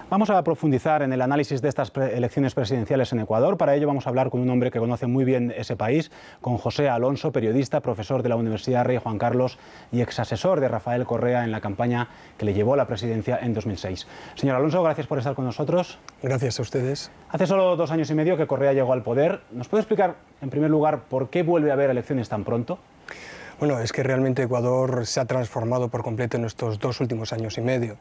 Vamos a profundizar en el análisis de estas elecciones presidenciales en Ecuador. Para ello vamos a hablar con un hombre que conoce muy bien ese país, con José Alonso, periodista, profesor de la Universidad Rey Juan Carlos y exasesor de Rafael Correa en la campaña que le llevó a la presidencia en 2006. Señor Alonso, gracias por estar con nosotros. Gracias a ustedes. Hace solo 2 años y medio que Correa llegó al poder. ¿Nos puede explicar, en primer lugar, por qué vuelve a haber elecciones tan pronto? Bueno, es que realmente Ecuador se ha transformado por completo en estos 2 últimos años y medio.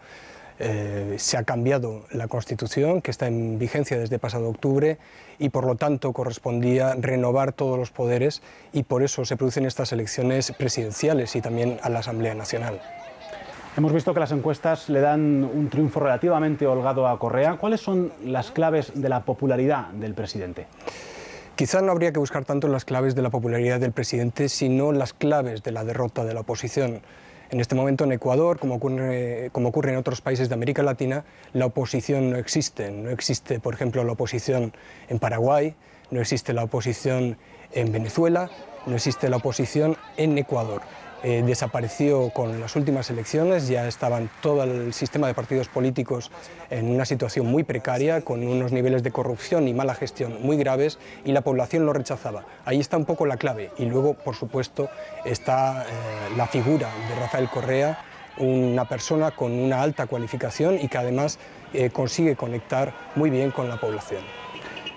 Se ha cambiado la Constitución, que está en vigencia desde pasado octubre, y por lo tanto correspondía renovar todos los poderes, y por eso se producen estas elecciones presidenciales y también a la Asamblea Nacional. Hemos visto que las encuestas le dan un triunfo relativamente holgado a Correa. ¿Cuáles son las claves de la popularidad del presidente? Quizá no habría que buscar tanto las claves de la popularidad del presidente, sino las claves de la derrota de la oposición. En este momento en Ecuador, como ocurre en otros países de América Latina, la oposición no existe. No existe, por ejemplo, la oposición en Paraguay, no existe la oposición en Venezuela, no existe la oposición en Ecuador. Desapareció con las últimas elecciones, ya estaban todo el sistema de partidos políticos en una situación muy precaria, con unos niveles de corrupción y mala gestión muy graves, y la población lo rechazaba. Ahí está un poco la clave, y luego, por supuesto, está la figura de Rafael Correa, una persona con una alta cualificación y que además consigue conectar muy bien con la población.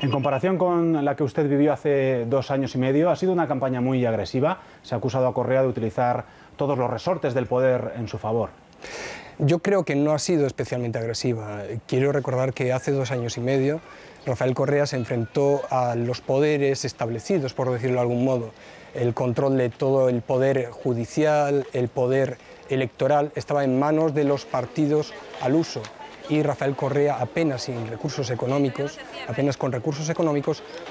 En comparación con la que usted vivió hace 2 años y medio, ha sido una campaña muy agresiva. Se ha acusado a Correa de utilizar todos los resortes del poder en su favor. Yo creo que no ha sido especialmente agresiva. Quiero recordar que hace 2 años y medio Rafael Correa se enfrentó a los poderes establecidos, por decirlo de algún modo. El control de todo el poder judicial, el poder electoral, estaba en manos de los partidos al uso. Y Rafael Correa, apenas con recursos económicos,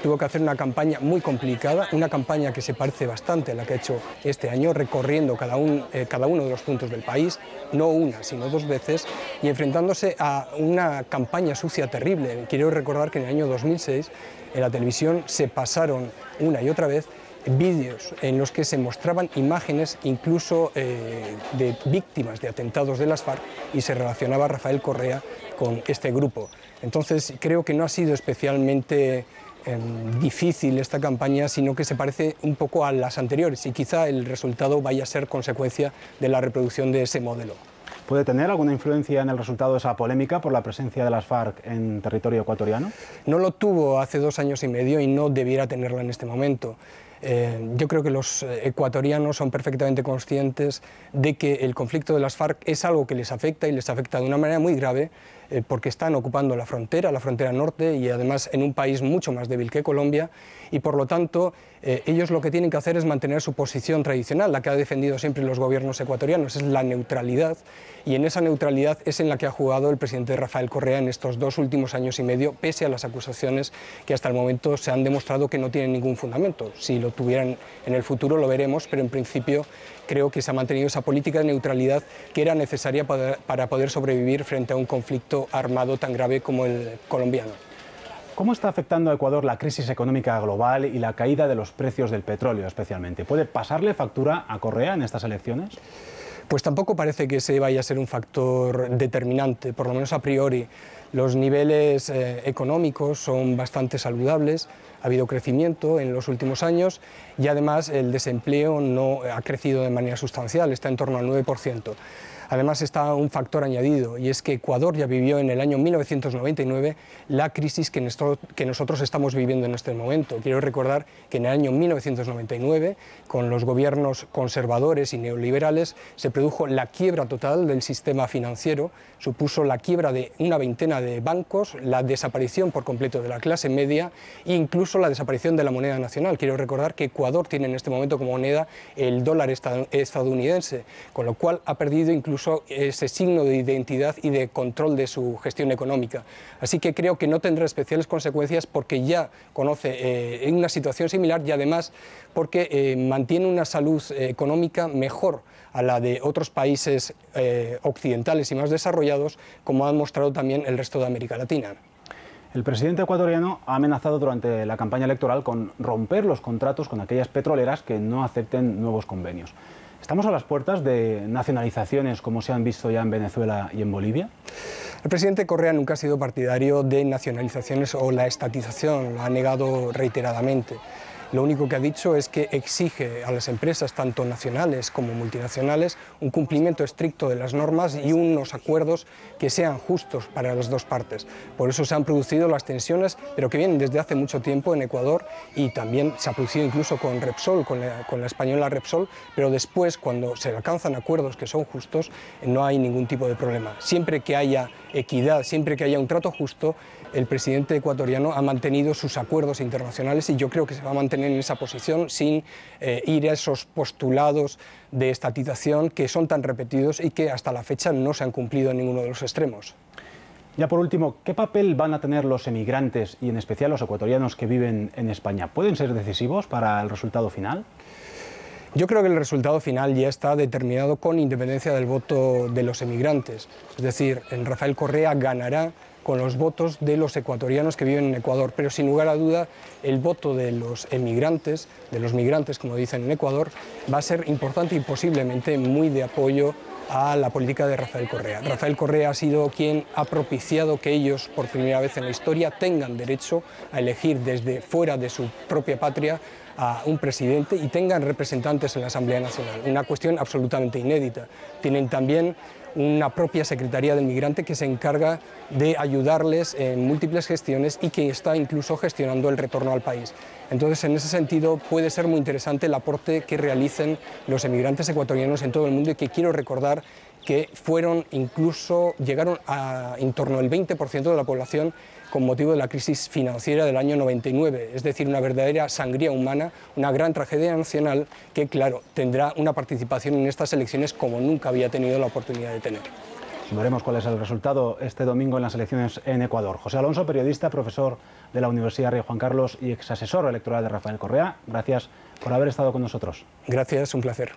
tuvo que hacer una campaña muy complicada, una campaña que se parece bastante a la que ha hecho este año, recorriendo cada uno de los puntos del país, no una, sino 2 veces, y enfrentándose a una campaña sucia terrible. Quiero recordar que en el año 2006 en la televisión se pasaron una y otra vez vídeos en los que se mostraban imágenes incluso de víctimas de atentados de las FARC y se relacionaba a Rafael Correa con este grupo. Entonces creo que no ha sido especialmente difícil esta campaña, sino que se parece un poco a las anteriores y quizá el resultado vaya a ser consecuencia de la reproducción de ese modelo. ¿Puede tener alguna influencia en el resultado de esa polémica por la presencia de las FARC en territorio ecuatoriano? No lo tuvo hace 2 años y medio y no debiera tenerla en este momento. Yo creo que los ecuatorianos son perfectamente conscientes de que el conflicto de las FARC es algo que les afecta y les afecta de una manera muy grave porque están ocupando la frontera norte y además en un país mucho más débil que Colombia y por lo tanto ellos lo que tienen que hacer es mantener su posición tradicional, la que ha defendido siempre los gobiernos ecuatorianos, es la neutralidad y en esa neutralidad es en la que ha jugado el presidente Rafael Correa en estos 2 últimos años y medio, pese a las acusaciones que hasta el momento se han demostrado que no tienen ningún fundamento. Si lo tuvieran en el futuro lo veremos, pero en principio creo que se ha mantenido esa política de neutralidad que era necesaria para poder sobrevivir frente a un conflicto armado tan grave como el colombiano. ¿Cómo está afectando a Ecuador la crisis económica global y la caída de los precios del petróleo especialmente? ¿Puede pasarle factura a Correa en estas elecciones? Pues tampoco parece que ese vaya a ser un factor determinante, por lo menos a priori. Los niveles económicos son bastante saludables, ha habido crecimiento en los últimos años y además el desempleo no ha crecido de manera sustancial, está en torno al 9%. Además está un factor añadido y es que Ecuador ya vivió en el año 1999 la crisis que nosotros estamos viviendo en este momento. Quiero recordar que en el año 1999, con los gobiernos conservadores y neoliberales, se produjo la quiebra total del sistema financiero, supuso la quiebra de una veintena de bancos, la desaparición por completo de la clase media e incluso la desaparición de la moneda nacional. Quiero recordar que Ecuador tiene en este momento como moneda el dólar estadounidense, con lo cual ha perdido incluso ese signo de identidad y de control de su gestión económica. Así que creo que no tendrá especiales consecuencias porque ya conoce una situación similar y además porque mantiene una salud económica mejor a la de otros países occidentales y más desarrollados, como han mostrado también el resto de América Latina. El presidente ecuatoriano ha amenazado durante la campaña electoral con romper los contratos con aquellas petroleras que no acepten nuevos convenios. ¿Estamos a las puertas de nacionalizaciones como se han visto ya en Venezuela y en Bolivia? El presidente Correa nunca ha sido partidario de nacionalizaciones o la estatización, lo ha negado reiteradamente. Lo único que ha dicho es que exige a las empresas, tanto nacionales como multinacionales, un cumplimiento estricto de las normas y unos acuerdos que sean justos para las dos partes. Por eso se han producido las tensiones, pero que vienen desde hace mucho tiempo en Ecuador, y también se ha producido incluso con Repsol, con la española Repsol, pero después, cuando se alcanzan acuerdos que son justos, no hay ningún tipo de problema. Siempre que haya equidad, siempre que haya un trato justo, el presidente ecuatoriano ha mantenido sus acuerdos internacionales, y yo creo que se va a mantener en esa posición sin ir a esos postulados de estatización que son tan repetidos y que hasta la fecha no se han cumplido en ninguno de los extremos. Ya por último, ¿qué papel van a tener los emigrantes y en especial los ecuatorianos que viven en España? ¿Pueden ser decisivos para el resultado final? Yo creo que el resultado final ya está determinado con independencia del voto de los emigrantes. Es decir, Rafael Correa ganará con los votos de los ecuatorianos que viven en Ecuador, pero sin lugar a duda el voto de los emigrantes, de los migrantes como dicen en Ecuador, va a ser importante y posiblemente muy de apoyo a la política de Rafael Correa. Rafael Correa ha sido quien ha propiciado que ellos, por primera vez en la historia, tengan derecho a elegir desde fuera de su propia patria a un presidente y tengan representantes en la Asamblea Nacional, una cuestión absolutamente inédita. Tienen también una propia Secretaría del Migrante que se encarga de ayudarles en múltiples gestiones y que está incluso gestionando el retorno al país. Entonces, en ese sentido, puede ser muy interesante el aporte que realicen los emigrantes ecuatorianos en todo el mundo, y que quiero recordar que llegaron a en torno al 20% de la población con motivo de la crisis financiera del año 99, es decir, una verdadera sangría humana, una gran tragedia nacional que, claro, tendrá una participación en estas elecciones como nunca había tenido la oportunidad de tener. Veremos cuál es el resultado este domingo en las elecciones en Ecuador. José Alonso, periodista, profesor de la Universidad Rey Juan Carlos y exasesor electoral de Rafael Correa, gracias por haber estado con nosotros. Gracias, un placer.